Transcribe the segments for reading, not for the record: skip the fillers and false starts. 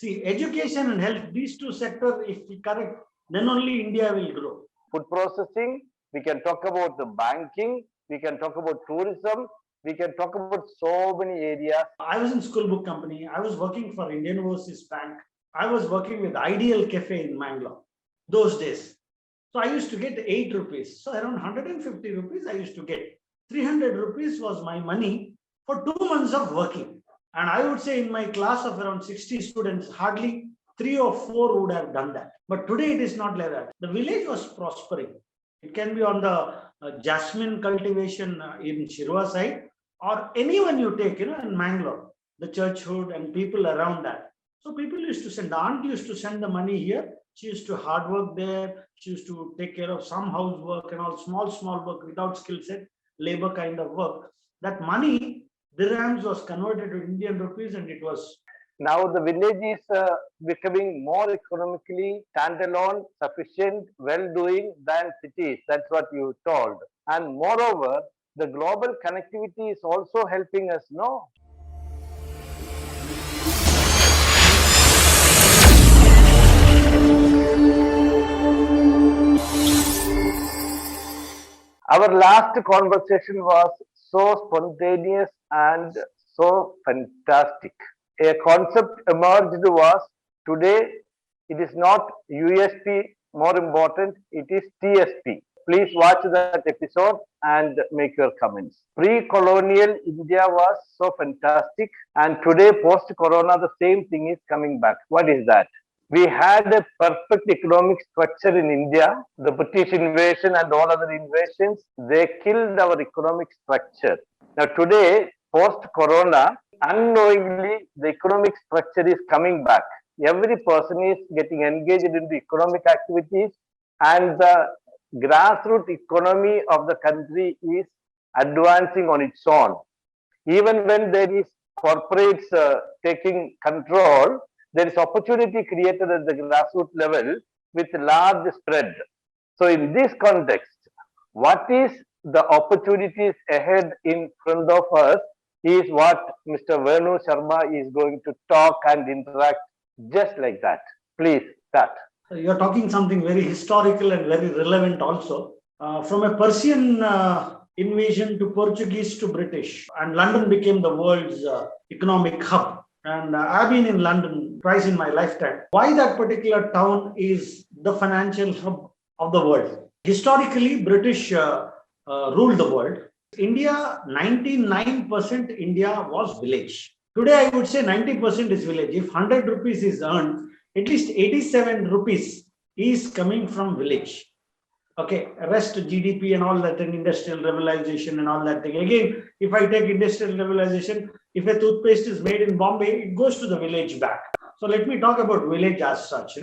See, education and health, these two sectors, if we correct, then only India will grow. Food processing, we can talk about the banking, we can talk about tourism, we can talk about so many areas. I was in school book company. I was working for Indian Overseas Bank. I was working with Ideal Cafe in Mangalore those days. So I used to get 8 rupees. So around 150 rupees I used to get. 300 rupees was my money for 2 months of working. And I would say in my class of around 60 students, hardly 3 or 4 would have done that. But today it is not like that. The village was prospering. It can be on the jasmine cultivation in Shirwa side, or anyone you take, in Mangalore, the churchhood and people around that. So people used to send, the aunt used to send the money here. She used to hard work there. She used to take care of some housework and all small work without skill set, labor kind of work. That money, dirhams, was converted to Indian rupees, and it was. Now the village is becoming more economically standalone, sufficient, well-doing than cities. That's what you told. And moreover, the global connectivity is also helping us, no? Our last conversation was so spontaneous and so fantastic. A concept emerged was today it is not USP more important, it is TSP. Please watch that episode and make your comments. Pre-colonial India was so fantastic, and today post-corona the same thing is coming back. What is that? We had a perfect economic structure in India. The British invasion and all other invasions, they killed our economic structure. Now today, post-corona, unknowingly, the economic structure is coming back. Every person is getting engaged in the economic activities, and the grassroots economy of the country is advancing on its own. Even when there is corporates taking control, there is opportunity created at the grassroots level with large spread. So in this context, what is the opportunities ahead in front of us is what Mr. Venu Sharma is going to talk and interact just like that. Please start. You're talking something very historical and very relevant also. From a Persian invasion to Portuguese to British, and London became the world's economic hub. And I've been in London twice in my lifetime. Why that particular town is the financial hub of the world? Historically, British ruled the world. India, 99% India was village. Today, I would say 90% is village. If 100 rupees is earned, at least 87 rupees is coming from village. Okay, rest GDP and all that, and industrial revolution and all that thing. Again, if I take industrial revolution, if a toothpaste is made in Bombay, it goes to the village back. So let me talk about village as such.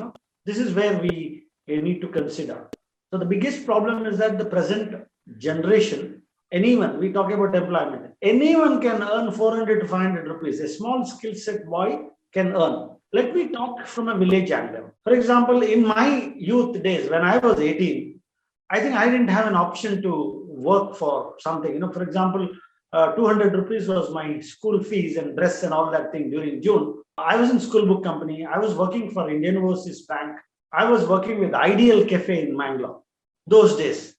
This is where we need to consider. So the biggest problem is that the present generation, anyone, we talk about employment, anyone can earn 400 to 500 rupees. A small skill set boy can earn. Let me talk from a village angle. For example, in my youth days, when I was 18, I think I didn't have an option to work for something. For example, 200 rupees was my school fees and dress and all that thing during June. I was in school book company. I was working for Indian Overseas Bank. I was working with Ideal Cafe in Mangalore those days.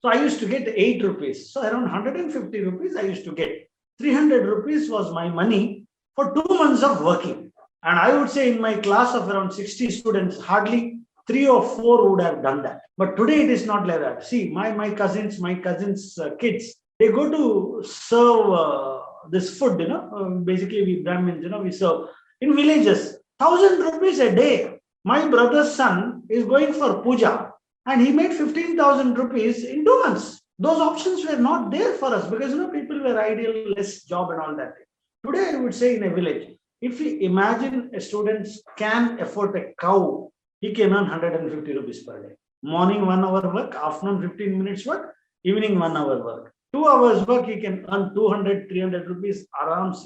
So I used to get 8 rupees. So around 150 rupees I used to get. 300 rupees was my money for 2 months of working. And I would say in my class of around 60 students, hardly 3 or 4 would have done that. But today it is not like that. See, my cousins' kids, they go to serve this food, basically we Brahmins, we serve in villages, 1,000 rupees a day. My brother's son is going for puja and he made 15,000 rupees in 2 months. Those options were not there for us because, people were ideal, less job and all that. Today, I would say in a village, if we imagine a student can afford a cow, he can earn 150 rupees per day. Morning 1 hour work, afternoon 15 minutes work, evening 1 hour work. 2 hours work, he can earn 200, 300 rupees arams.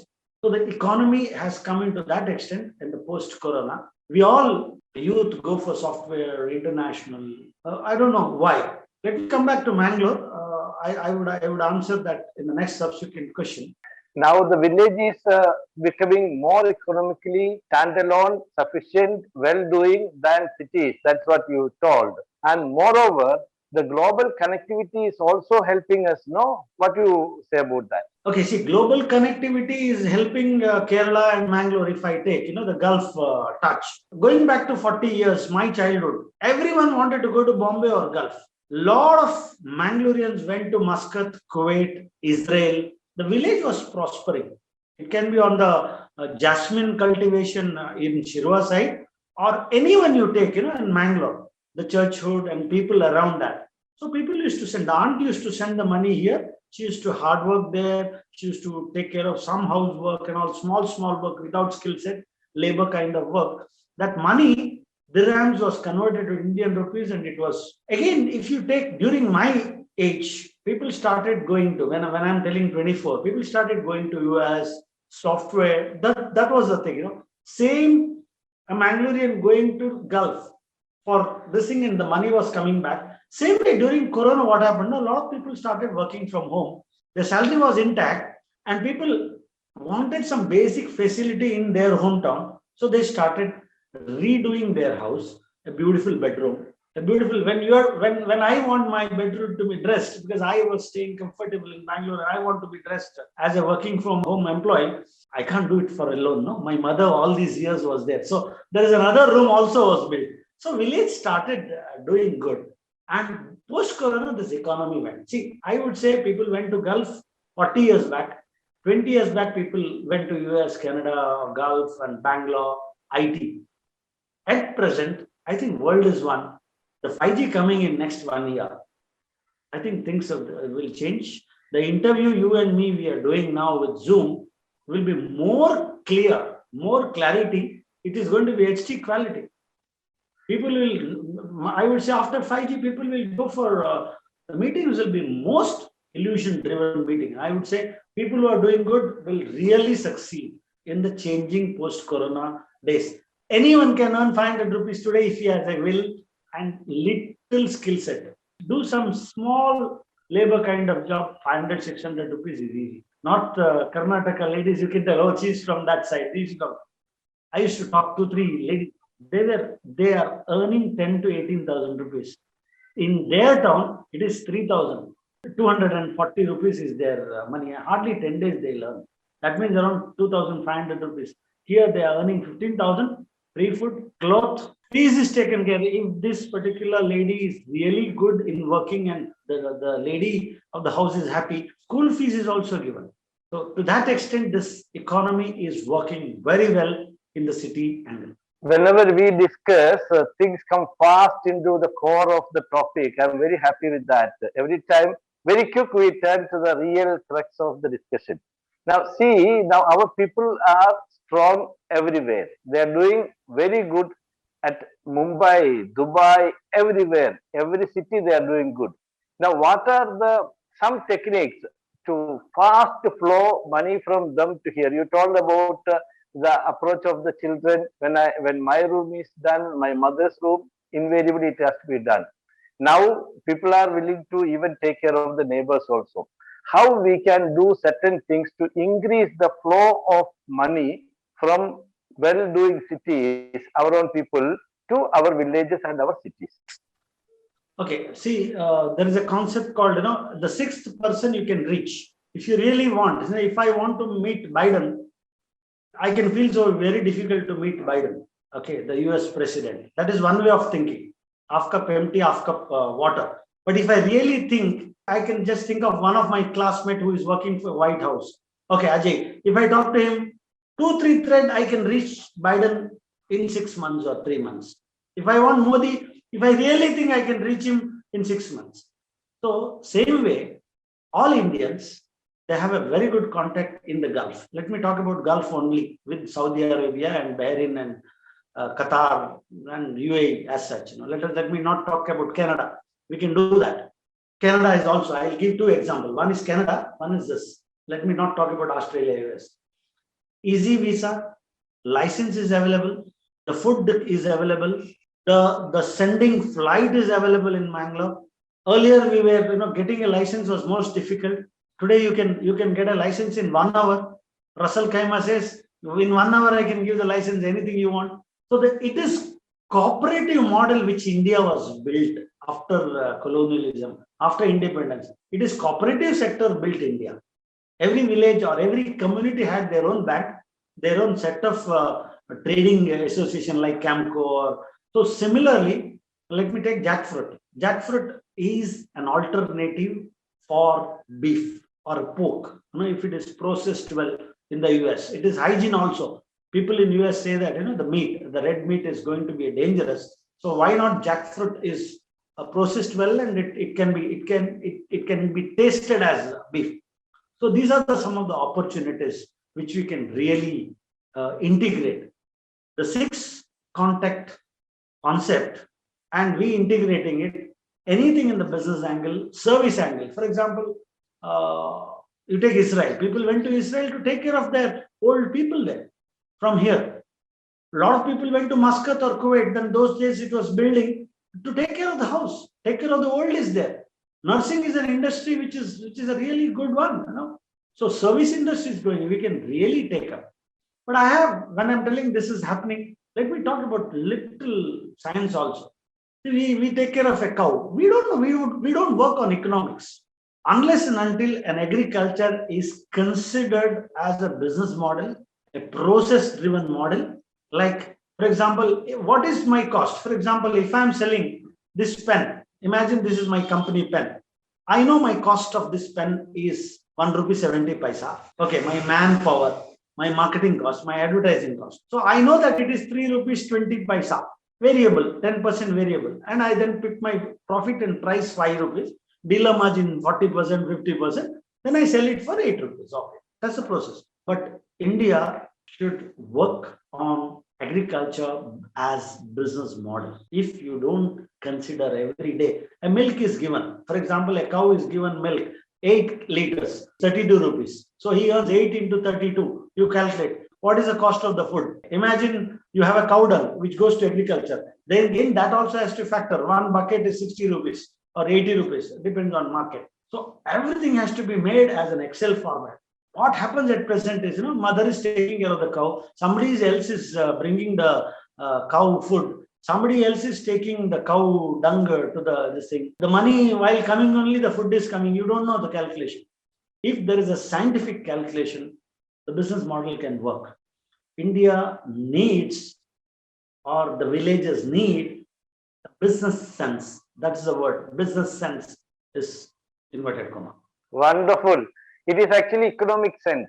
So the economy has come into that extent in the post-corona. We all, youth, go for software, international. I don't know why. Let me come back to Mangalore. I would answer that in the next subsequent question. Now the village is becoming more economically standalone, sufficient, well-doing than cities. That's what you told. And moreover, the global connectivity is also helping us. No, what do you say about that? Okay, see, global connectivity is helping Kerala and Mangalore. If I take, the Gulf touch. Going back to 40 years, my childhood, everyone wanted to go to Bombay or Gulf. Lot of Mangaloreans went to Muscat, Kuwait, Israel. The village was prospering. It can be on the jasmine cultivation in Shirwa side, or anyone you take, in Mangalore, the churchhood and people around that. So people used to send, the aunt used to send the money here. She used to hard work there. She used to take care of some housework and all small work without skill set, labor kind of work. That money, dirhams, was converted to Indian rupees, and it was, again, if you take during my age, people started going to, when I'm telling 24, people started going to US, software. That was the thing, Same a Mangalorean going to Gulf for this thing, and the money was coming back. Same way during Corona, what happened? A lot of people started working from home. The salary was intact, and people wanted some basic facility in their hometown. So they started redoing their house, a beautiful bedroom. A beautiful, when I want my bedroom to be dressed, because I was staying comfortable in Bangalore and I want to be dressed as a working from home employee, I can't do it for alone. No, my mother all these years was there. So there is another room also was built. So village started doing good. And post-corona, this economy went. See, I would say people went to Gulf 40 years back. 20 years back, people went to US, Canada, Gulf, and Bangalore, IT. At present, I think world is one. The 5G coming in next 1 year, I think things will change. The interview you and me we are doing now with Zoom will be more clear, more clarity. It is going to be HD quality. People will, I would say after 5G, people will go for, the meetings will be most illusion-driven meeting. I would say people who are doing good will really succeed in the changing post-corona days. Anyone can earn 500 rupees today if he has a will and little skill set. Do some small labor kind of job, 500, 600 rupees is easy. Not Karnataka ladies, you can tell, oh, she's from that side. I used to talk to 3 ladies. They are earning 10 to 18,000 rupees. In their town, it is 3,000. 240 rupees is their money. Hardly 10 days they learn. That means around 2,500 rupees. Here they are earning 15,000, free food, clothes, fees is taken care. If this particular lady is really good in working and the lady of the house is happy, school fees is also given. So to that extent, this economy is working very well in the city angle. Whenever we discuss, things come fast into the core of the topic. I'm very happy with that. Every time, very quick, we turn to the real crux of the discussion. Now, see, now our people are strong everywhere. They are doing very good at Mumbai, Dubai, everywhere. Every city they are doing good. Now, what are some techniques to fast flow money from them to here? You told about the approach of the children. When my room is done, my mother's room, invariably it has to be done. Now people are willing to even take care of the neighbors also. How we can do certain things to increase the flow of money from well-doing cities, our own people, to our villages and our cities. Okay, see, there is a concept called, the 6th person you can reach. If you really want, if I want to meet Biden, I can feel so very difficult to meet Biden, okay, the US president. That is one way of thinking. Half cup empty, half cup water. But if I really think, I can just think of one of my classmates who is working for White House. Okay, Ajay, if I talk to him, 2-3 thread, I can reach Biden in 6 months or 3 months. If I want Modi, if I really think I can reach him in 6 months. So same way, all Indians, they have a very good contact in the Gulf. Let me talk about Gulf only, with Saudi Arabia and Bahrain and Qatar and UAE as such. Let me not talk about Canada. We can do that. Canada is also, I'll give 2 examples. One is Canada, one is this. Let me not talk about Australia, US. Easy visa, license is available, the food is available, the sending flight is available in Mangalore. Earlier we were, getting a license was most difficult. Today you can get a license in 1 hour. Russell Kaima says, in 1 hour I can give the license anything you want. So it is cooperative model which India was built after colonialism, after independence. It is cooperative sector built India. Every village or every community had their own bank, their own set of trading association like Camco. So similarly, let me take jackfruit. Jackfruit is an alternative for beef or pork. If it is processed well in the US, it is hygiene also. People in US say that the red meat is going to be dangerous. So why not jackfruit is processed well, and it can be tasted as beef. So these are some of the opportunities which we can really integrate. The 6 contact concept, and we integrating it, anything in the business angle, service angle. For example, you take Israel. People went to Israel to take care of their old people there. From here, a lot of people went to Muscat or Kuwait. Then those days it was building to take care of the house, take care of the old is there. Nursing is an industry which is a really good one. So service industry is going. We can really take up. But when I'm telling this is happening, let me talk about little science also. We take care of a cow. We don't know. We don't work on economics unless and until an agriculture is considered as a business model, a process-driven model. Like, for example, what is my cost? For example, if I'm selling this pen, imagine this is my company pen. I know my cost of this pen is 1.70 rupee. Okay, my manpower, my marketing cost, my advertising cost. So I know that it is 3.20 rupees, variable, 10% variable. And I then pick my profit and price 5 rupees, dealer margin 40%, 50%. Then I sell it for 8 rupees. Okay, that's the process. But India should work on agriculture as business model. If you don't consider every day, a milk is given. For example, a cow is given milk, 8 liters, 32 rupees. So he earns 8 into 32. You calculate. What is the cost of the food? Imagine you have a cow dung which goes to agriculture. Then again, that also has to factor. One bucket is 60 rupees or 80 rupees, depends on market. So everything has to be made as an Excel format. What happens at present is, mother is taking care of the cow. Somebody else is bringing the cow food. Somebody else is taking the cow dung to this thing. The money, while coming only, the food is coming. You don't know the calculation. If there is a scientific calculation, the business model can work. India needs, or the villages need, a business sense. That's the word. Business sense is inverted comma. Wonderful. It is actually economic sense.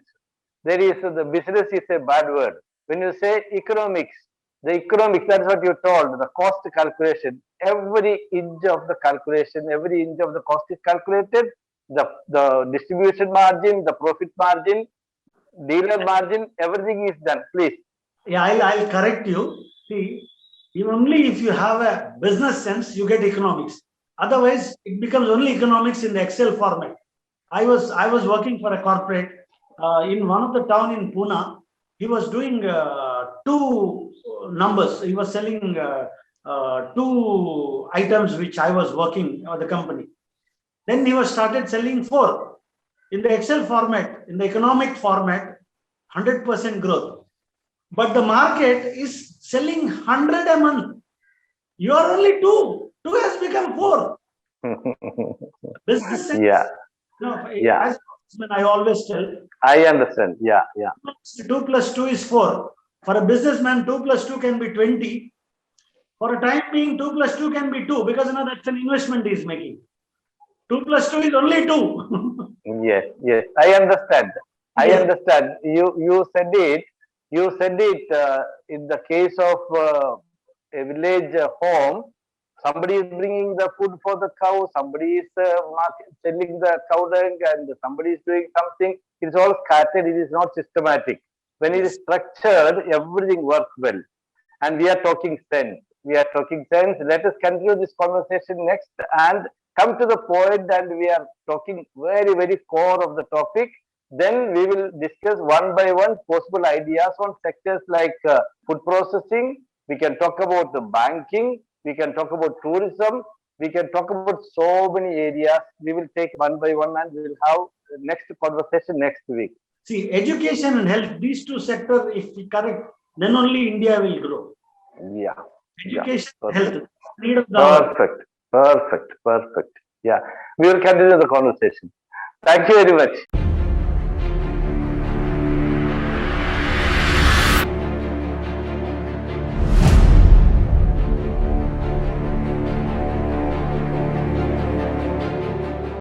There is the business is a bad word. When you say economics, the economics, that's what you told, the cost calculation. Every inch of the calculation, every inch of the cost is calculated. The distribution margin, the profit margin, dealer margin, everything is done. Please. Yeah, I'll correct you. See, only if you have a business sense, you get economics. Otherwise, it becomes only economics in the Excel format. I was working for a corporate in one of the town in Pune. He was doing 2 numbers. He was selling 2 items which I was working the company. Then he was started selling 4 in the Excel format, in the economic format, 100% growth. But the market is selling 100 a month. You are only 2. 2 has become 4. Business sense. Yeah. As I always tell. I understand. Yeah. 2 plus 2 is 4. For a businessman, 2 plus 2 can be 20. For a time being, 2 plus 2 can be 2 because that's an investment he is making. 2 plus 2 is only 2. Yes. I understand. I understand. You said it. You said it in the case of a village home. Somebody is bringing the food for the cow. Somebody is selling the cow dung, and somebody is doing something. It's all scattered. It is not systematic. When it is structured, everything works well. And we are talking sense. Let us continue this conversation next and come to the point. And we are talking very, very core of the topic. Then we will discuss one by one possible ideas on sectors like food processing. We can talk about the banking. We can talk about tourism. We can talk about so many areas. We will take one by one and we will have next conversation next week. See, education and health, these two sectors, if we correct, then only India will grow. Yeah. Education, Perfect. health, need of the hour. Perfect. Yeah. We will continue the conversation. Thank you very much.